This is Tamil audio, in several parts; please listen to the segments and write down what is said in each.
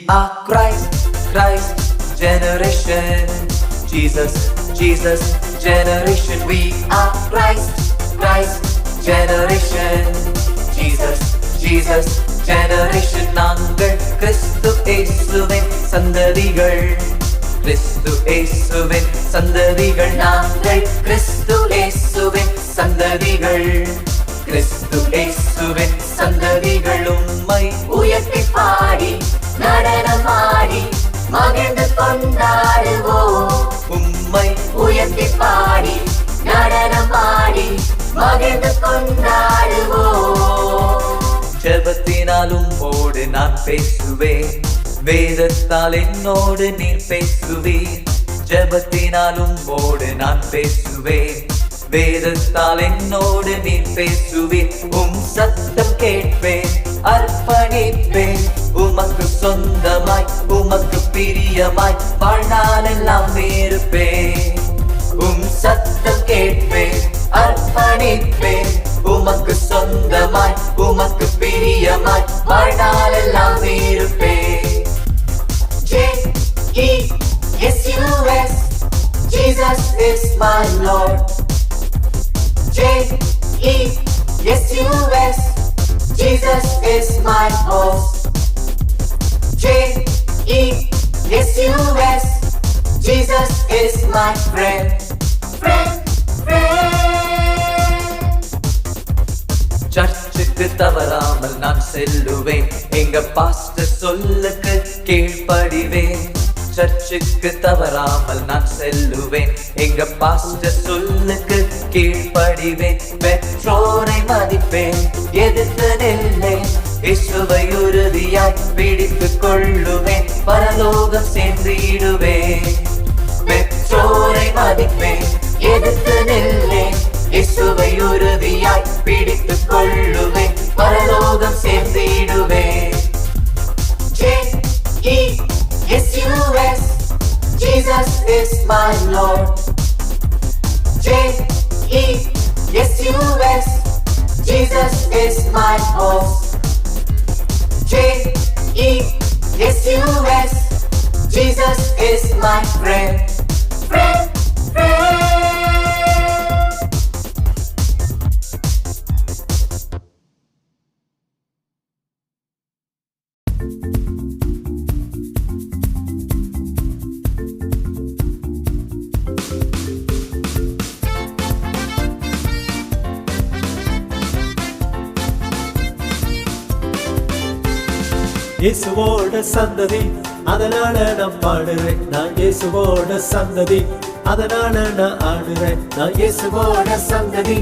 are Christ generation. Jesus generation. We are Christ generation. Jesus generation. நாங்கள் கிறிஸ்து இயேசுவின் சந்ததிகள். கிறிஸ்து இயேசுவின் சந்ததிகள். நாங்கள் கிறிஸ்து இயேசுவின் சந்ததிகள். கிறிஸ்து இயேசுவின் சந்ததிகள். உம்மை உயர்த்தி பாடி நடனமாடி மகிழ்ந்து கொண்டாடுவோம். உம்மை உயர்த்தி பாடி நடனமாடி மகிழ்ந்து கொண்டாடுவோம். ஜெபத்தினாலும் ஓடு நான் பேசுவேன், வேதத்தால் என்னோடு நீர் பேசுவீர். ஜெபத்தினாலும் ஓடு நான் பேசுவேன், வேதத்தால் என்னோடு நீர் பேசுவீர். சத்தம் கேட்பேன், அர்ப்பணிப்பேன், உமக்கு சொந்தமாய் உமக்கு பிரியமாய் வாழ்நாளெல்லாம் இருப்பேன். சத்தம் கேட்பேன், அர்ப்பணிப்பேன், உமக்கு சொந்தமாய் உமக்கு பிரியமாய் வாழ்நாளெல்லாம் இருப்பேன். J-E-S-U-S, Jesus is my Lord. J-E-S-U-S, Jesus is my boss. J-E-S-U-S, Jesus is my friend. சர்ச்சுக்கு தவறாமல் நான் செல்லுவேன், எங்க பாஸ்டர் சொல்லுக்கு கீழ்ப்படிவேன். சர்ச்சுக்கு தவறாமல் நான் செல்லுவேன், எங்க பாஸ்டர் சொல்லுக்கு கீழ்ப்படிவேன். பெற்றோரை மதிப்பேன், எதிர்த்து நில்லேன், இயேசுவை உறுதியாய் பிடித்துக் கொள்ளுவேன், பரலோகம் சென்றிடுவேன். பெற்றோரை மதிப்பேன், எதிர்த்து நில்லேன், இயேசுவை உறுதியாய் பிடித்துக் கொள்ளுவேன், பரலோகம் சேர்ந்திடுவேன். J-E-S-U-S, Jesus is my Lord. J-E-S-U-S, Jesus is my boss. J-E-S-U-S, Jesus is my friend. இயேசுவோட சந்ததி, அதனால நான் பாடுறேன். நான் இயேசுவோட சந்ததி, அதனால நான் ஆடுறேன். நான் இயேசுவோட சந்ததி,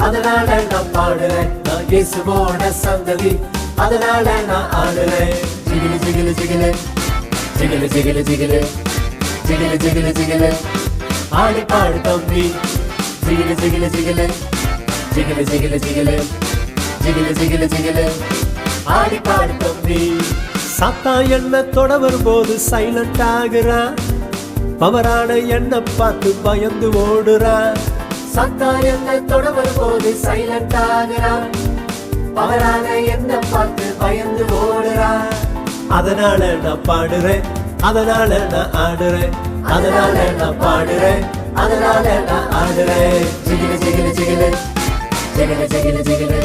அதனால நான் பாடுறேன். நான் இயேசுவோட சந்ததி, அதனால நான் ஆடுறேன். ஜிகிலு ஜிகிலு ஜிகிலு ஜிகிலு ஜிகிலு ஜிகிலு ஜிகிலு ஜிகிலு ஜிகிலு ஆடி பாடு தம்பி. ஜிகிலு ஜிகிலு ஜிகிலு ஜிகிலு ஜிகிலு ஜிகிலு ஜிகிலு ஜிகிலு ஜிகிலு ஆடி பாடு தம்பி. சாத்தா என்ன தொட வரும்போது சைலண்ட் ஆகுறான், பவரான என்ன பார்த்து பயந்து ஓடுறான். சாத்தா என்ன தொட வரும்போது சைலண்ட் ஆகுறான், பவரான என்ன பார்த்து பயந்து ஓடுறான். அதனால நான் பாடுறேன், அதனால நான் ஆடுறேன், அதனால நான் பாடுறேன், அதனால நான் ஆடுறேன். ஜிகிலு ஜிகிலு ஜிகிலு ஜிகிலு ஜிகிலு ஜிகிலு